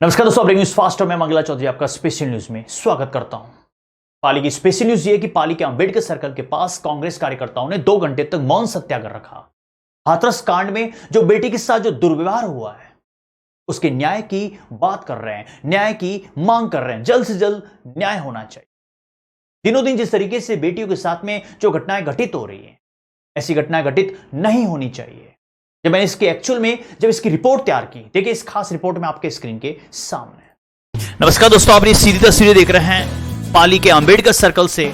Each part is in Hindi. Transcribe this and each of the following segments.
नमस्कार दोस्तों, ब्रेकिंग न्यूज फास्ट मैं मंगला चौधरी आपका स्पेशल न्यूज में स्वागत करता हूं। पाली की स्पेशल न्यूज ये कि पाली के अंबेडकर सर्कल के पास कांग्रेस कार्यकर्ताओं ने 2 घंटे तक मौन सत्याग्रह रखा। हाथरस कांड में जो बेटी के साथ जो दुर्व्यवहार हुआ है उसके न्याय की बात कर रहे हैं, न्याय की मांग कर रहे हैं। जल्द से जल्द न्याय होना चाहिए। दिनों दिन जिस तरीके से बेटियों के साथ में जो घटनाएं घटित हो रही है, ऐसी घटनाएं घटित नहीं होनी चाहिए। जब मैंने इसकी एक्चुअल में जब इसकी रिपोर्ट तैयार की, देखिए इस खास रिपोर्ट में आपके स्क्रीन के सामने। नमस्कार दोस्तों, आप ये सीधी तस्वीरें देख रहे हैं। पाली के अंबेडकर सर्कल से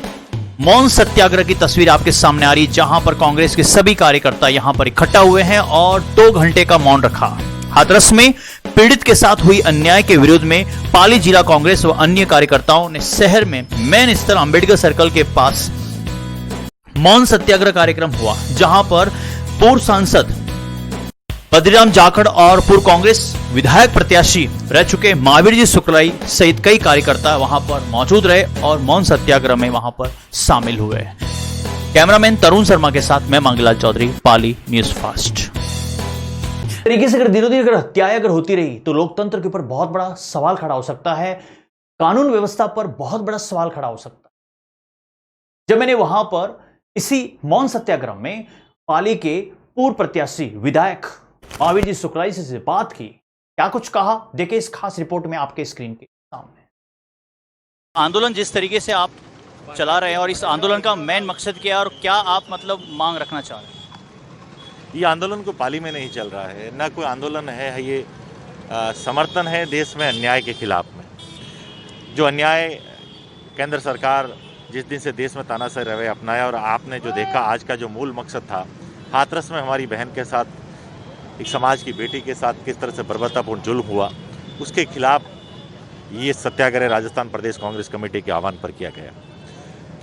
मौन सत्याग्रह की तस्वीर आपके सामने आ रही है, जहां पर कांग्रेस के सभी कार्यकर्ता यहां पर इकट्ठा हुए हैं और 2 घंटे का मौन रखा। हाथरस में पीड़ित के साथ हुई अन्याय के विरोध में पाली जिला कांग्रेस व अन्य कार्यकर्ताओं ने शहर में मेन स्थल अंबेडकर सर्कल के पास मौन सत्याग्रह कार्यक्रम हुआ, जहां पर पूर्व सांसद बद्रीराम जाखड़ और पूर्व कांग्रेस विधायक प्रत्याशी रह चुके महावीर जी शुक्लाई सहित कई कार्यकर्ता वहां पर मौजूद रहे और मौन सत्याग्रह में वहां पर शामिल हुए। कैमरामैन तरुण शर्मा के साथ मैं मंगलाल चौधरी, पाली न्यूज फास्ट। तरीके से अगर दिनों दिन हत्याएं अगर होती रही तो लोकतंत्र के ऊपर बहुत बड़ा सवाल खड़ा हो सकता है, कानून व्यवस्था पर बहुत बड़ा सवाल खड़ा हो सकता है। जब मैंने वहां पर इसी मौन सत्याग्रह में पाली के पूर्व प्रत्याशी विधायक महावीर जी शुक्लाई से बात की, क्या कुछ कहा, देखिए इस खास रिपोर्ट में आपके स्क्रीन के सामने। आंदोलन जिस तरीके से आप चला रहे हैं और इस आंदोलन का मेन मकसद क्या है और क्या आप मतलब मांग रखना चाह रहे हैं? ये आंदोलन कोई पाली में नहीं चल रहा है, ना कोई आंदोलन है, ये समर्थन है देश में अन्याय के खिलाफ में। जो अन्याय केंद्र सरकार जिस दिन से देश में तानाशाही रवैया अपनाया और आपने जो देखा आज का जो मूल मकसद था, हाथरस में हमारी बहन के साथ, एक समाज की बेटी के साथ किस तरह से बर्बरतापूर्ण जुल्म हुआ, उसके खिलाफ ये सत्याग्रह राजस्थान प्रदेश कांग्रेस कमेटी के आह्वान पर किया गया।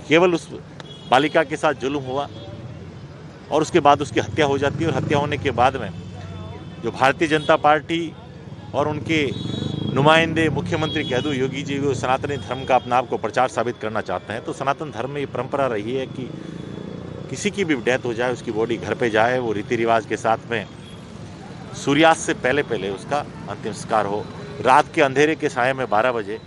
केवल उस बालिका के साथ जुल्म हुआ और उसके बाद उसकी हत्या हो जाती है, और हत्या होने के बाद में जो भारतीय जनता पार्टी और उनके नुमाइंदे मुख्यमंत्री कह दो योगी जी वो सनातनी धर्म का अपना आप को प्रचार साबित करना चाहते हैं। तो सनातन धर्म में ये परंपरा रही है कि किसी की भी डेथ हो जाए, उसकी बॉडी घर पे जाए, वो रीति रिवाज के साथ में सूर्यास्त से पहले पहले उसका अंतिम संस्कार हो। रात के अंधेरे के साये में 12 बजे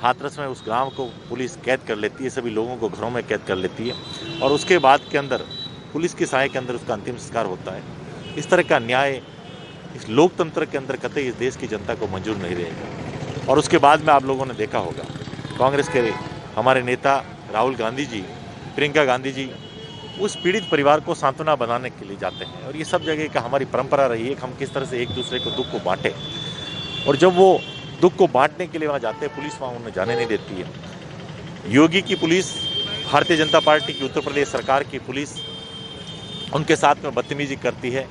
हाथरस में उस गांव को पुलिस कैद कर लेती है, सभी लोगों को घरों में कैद कर लेती है, और उसके बाद के अंदर पुलिस के साये के अंदर उसका अंतिम संस्कार होता है। इस तरह का न्याय इस लोकतंत्र के अंदर कतई इस देश की जनता को मंजूर नहीं रहेगा। और उसके बाद में आप लोगों ने देखा होगा कांग्रेस के हमारे नेता राहुल गांधी जी, प्रियंका गांधी जी उस पीड़ित परिवार को सांत्वना बनाने के लिए जाते हैं, और ये सब जगह का हमारी परंपरा रही है कि हम किस तरह से एक दूसरे को दुख को बांटें। और जब वो दुख को बांटने के लिए वहाँ जाते हैं, पुलिस वहाँ उन्हें जाने नहीं देती है। योगी की पुलिस, भारतीय जनता पार्टी की उत्तर प्रदेश सरकार की पुलिस उनके साथ में बदतमीजी करती है,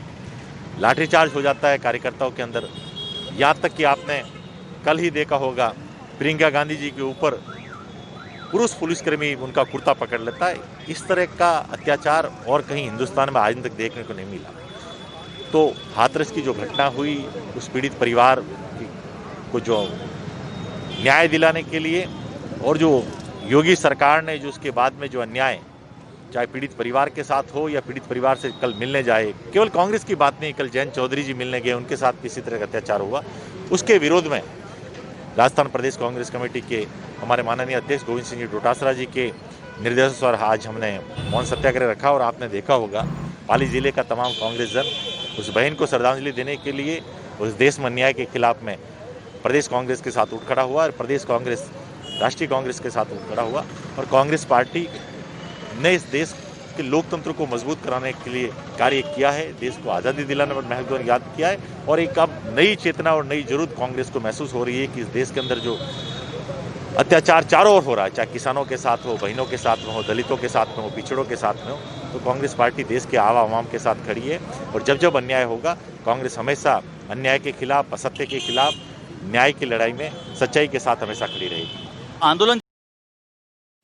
लाठीचार्ज हो जाता है कार्यकर्ताओं के अंदर। यहाँ तक कि आपने कल ही देखा होगा प्रियंका गांधी जी के ऊपर पुरुष पुलिसकर्मी उनका कुर्ता पकड़ लेता है। इस तरह का अत्याचार और कहीं हिंदुस्तान में आज तक देखने को नहीं मिला। तो हाथरस की जो घटना हुई, उस पीड़ित परिवार को जो न्याय दिलाने के लिए, और जो योगी सरकार ने जो उसके बाद में जो अन्याय चाहे पीड़ित परिवार के साथ हो या पीड़ित परिवार से कल मिलने जाए, केवल कांग्रेस की बात नहीं, कल जयंत चौधरी जी मिलने गए, उनके साथ किसी तरह का अत्याचार हुआ, उसके विरोध में राजस्थान प्रदेश कांग्रेस कमेटी के हमारे माननीय अध्यक्ष गोविंद सिंह जी डोटासरा जी के निर्देश पर आज हमने मौन सत्याग्रह रखा। और आपने देखा होगा पाली जिले का तमाम कांग्रेस जन उस बहन को श्रद्धांजलि देने के लिए उस देश में अन्याय के खिलाफ में प्रदेश कांग्रेस के साथ उठ खड़ा हुआ, और प्रदेश कांग्रेस राष्ट्रीय कांग्रेस के साथ उठ खड़ा हुआ। और कांग्रेस पार्टी ने इस देश के लोकतंत्र को मजबूत कराने के लिए कार्य किया है, देश को आज़ादी दिलाने पर महत्वपूर्ण याद किया है। और एक अब नई चेतना और नई जरूरत कांग्रेस को महसूस हो रही है कि इस देश के अंदर जो अत्याचार चारों ओर हो रहा है, चाहे किसानों के साथ हो, बहनों के साथ में हो, दलितों के साथ में हो, पिछड़ों के साथ में हो, तो कांग्रेस पार्टी देश के आवाम के साथ खड़ी है। और जब जब अन्याय होगा, कांग्रेस हमेशा अन्याय के खिलाफ, असत्य के खिलाफ, न्याय की लड़ाई में सच्चाई के साथ हमेशा खड़ी रहेगी। आंदोलन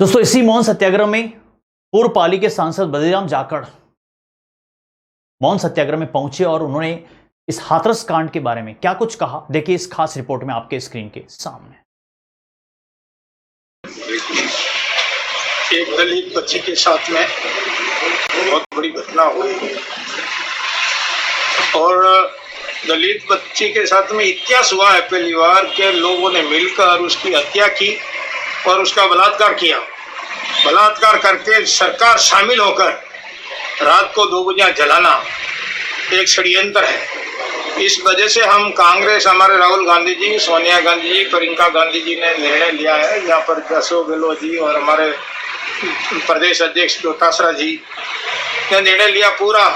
दोस्तों, इसी मौन सत्याग्रह में पूर्व पाली के सांसद बद्रीराम जाखड़ मौन सत्याग्रह में पहुंचे और उन्होंने इस हाथरस कांड के बारे में क्या कुछ कहा, देखिए इस खास रिपोर्ट में आपके स्क्रीन के सामने। एक दलित बच्ची के साथ में बहुत बड़ी घटना हुई, और दलित बच्ची के साथ में इतिहास हुआ है पहली बार के लोगों ने मिलकर उसकी हत्या की और उसका बलात्कार किया। बलात्कार करके सरकार शामिल होकर रात को 2 बजे जलाना एक षड्यंत्र है। इस वजह से हम कांग्रेस, हमारे राहुल गांधी जी, सोनिया गांधी जी, प्रियंका गांधी जी ने निर्णय लिया है। यहाँ पर अशोक गहलोत जी और हमारे प्रदेश अध्यक्ष डोटासरा जी ने निर्णय लिया, पूरा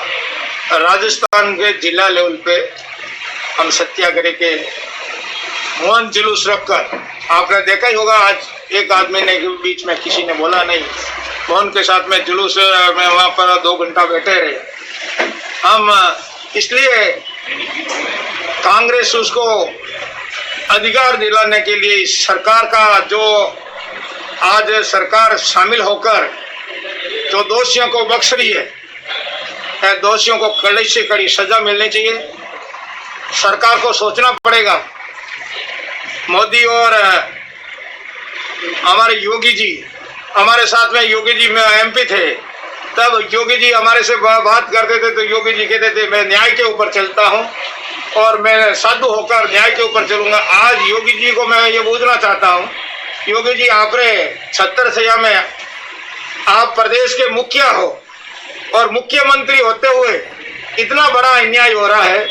राजस्थान के जिला लेवल पे हम सत्याग्रह के मौन जुलूस रखकर, आपने देखा ही होगा आज एक आदमी ने बीच में किसी ने बोला नहीं, मौन के साथ में जुलूस में वहां पर 2 घंटा बैठे रहे हम। इसलिए कांग्रेस उसको अधिकार दिलाने के लिए सरकार का जो आज सरकार शामिल होकर जो दोषियों को बख्श रही है, दोषियों को कड़ी से कड़ी सजा मिलनी चाहिए। सरकार को सोचना पड़ेगा। मोदी और हमारे योगी जी, हमारे साथ में योगी जी में एमपी थे, तब योगी जी हमारे से बात करते थे तो योगी जी कहते थे मैं न्याय के ऊपर चलता हूं और मैं साधु होकर न्याय के ऊपर चलूंगा। आज योगी जी को मैं ये पूछना चाहता हूं, योगी जी आपने 76 में आप प्रदेश के मुखिया हो और मुख्यमंत्री होते हुए इतना बड़ा अन्याय हो रहा है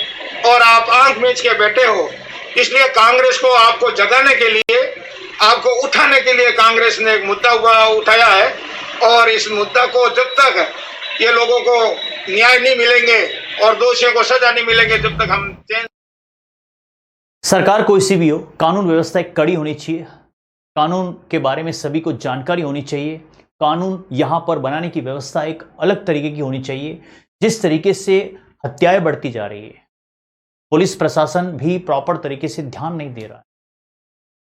और आप आंख मीच के बैठे हो। इसलिए कांग्रेस को आपको जगाने के लिए, आपको उठाने के लिए कांग्रेस ने एक मुद्दा उठाया है और इस मुद्दा को जब तक ये लोगों को न्याय नहीं मिलेंगे और दोषियों को सजा नहीं मिलेंगे, जब तक हम चेंज। सरकार कोई सी भी हो, कानून व्यवस्था एक कड़ी होनी चाहिए। कानून के बारे में सभी को जानकारी होनी चाहिए। कानून यहाँ पर बनाने की व्यवस्था एक अलग तरीके की होनी चाहिए। जिस तरीके से हत्याएं बढ़ती जा रही है, पुलिस प्रशासन भी प्रॉपर तरीके से ध्यान नहीं दे रहा है।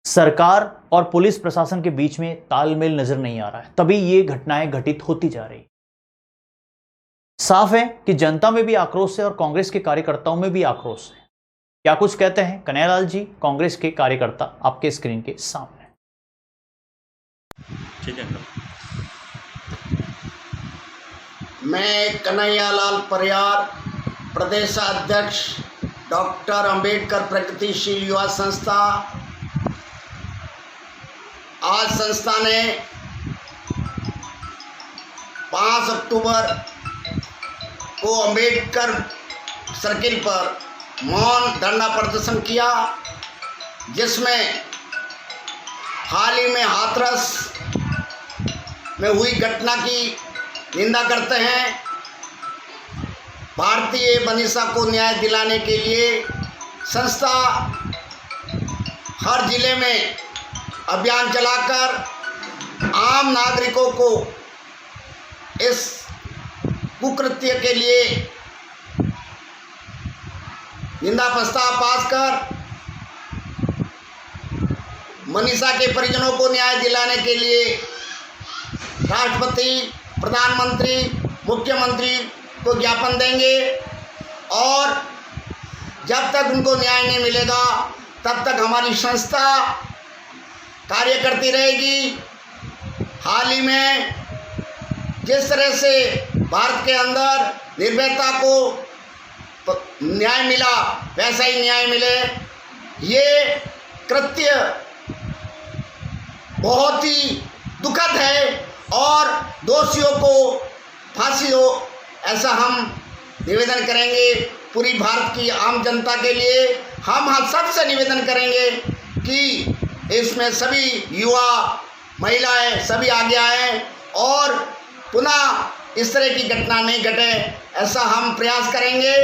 सरकार और पुलिस प्रशासन के बीच में तालमेल नजर नहीं आ रहा है, तभी ये घटनाएं घटित होती जा रही। साफ है कि जनता में भी आक्रोश है और कांग्रेस के कार्यकर्ताओं में भी आक्रोश है। क्या कुछ कहते हैं कन्हैयालाल जी, कांग्रेस के कार्यकर्ता, आपके स्क्रीन के सामने। ठीक है। मैं कन्हैयालाल परियार, प्रदेशाध्यक्ष डॉक्टर अंबेडकर प्रगतिशील युवा संस्था। आज संस्था ने 5 अक्टूबर को अंबेडकर सर्किल पर मौन धरना प्रदर्शन किया, जिसमें हाल ही में हाथरस में हुई घटना की निंदा करते हैं। भारतीय मनीषा को न्याय दिलाने के लिए संस्था हर जिले में अभियान चलाकर आम नागरिकों को इस कुकृत्य के लिए निंदा प्रस्ताव पास कर मनीषा के परिजनों को न्याय दिलाने के लिए राष्ट्रपति, प्रधानमंत्री, मुख्यमंत्री को ज्ञापन देंगे और जब तक उनको न्याय नहीं मिलेगा तब तक हमारी संस्था कार्य करती रहेगी। हाल ही में जिस तरह से भारत के अंदर निर्भयता को न्याय मिला, वैसा ही न्याय मिले। ये कृत्य बहुत ही दुखद है और दोषियों को फांसी हो, ऐसा हम निवेदन करेंगे। पूरी भारत की आम जनता के लिए हम सबसे निवेदन करेंगे कि इसमें सभी युवा, महिलाएं सभी आगे आएँ और पुनः इस तरह की घटना नहीं घटे, ऐसा हम प्रयास करेंगे।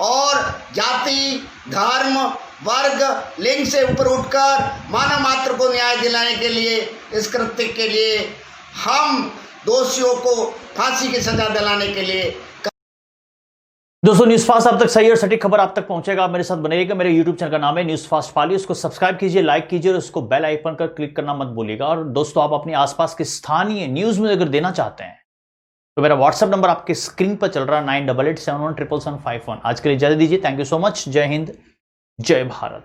और जाति, धर्म, वर्ग, लिंग से ऊपर उठकर मानव मात्र को न्याय दिलाने के लिए, इस कृत्य के लिए हम दोषियों को फांसी की सजा दिलाने के लिए। दोस्तों, न्यूज फास्ट आप तक सही और सटीक खबर आप तक पहुंचेगा। आप मेरे साथ बने रहिएगा। मेरे यूट्यूब चैनल का नाम है न्यूज फास्ट पाली, उसको सब्सक्राइब कीजिए, लाइक कीजिए और उसको बेल आइकन पर क्लिक करना मत भूलिएगा। और दोस्तों, आप अपने आसपास के स्थानीय न्यूज में अगर देना चाहते हैं तो मेरा व्हाट्सएप नंबर आपके स्क्रीन पर चल रहा है 9887177751। आज के लिए इजाजत दीजिए। Thank you so much. जय हिंद, जय भारत।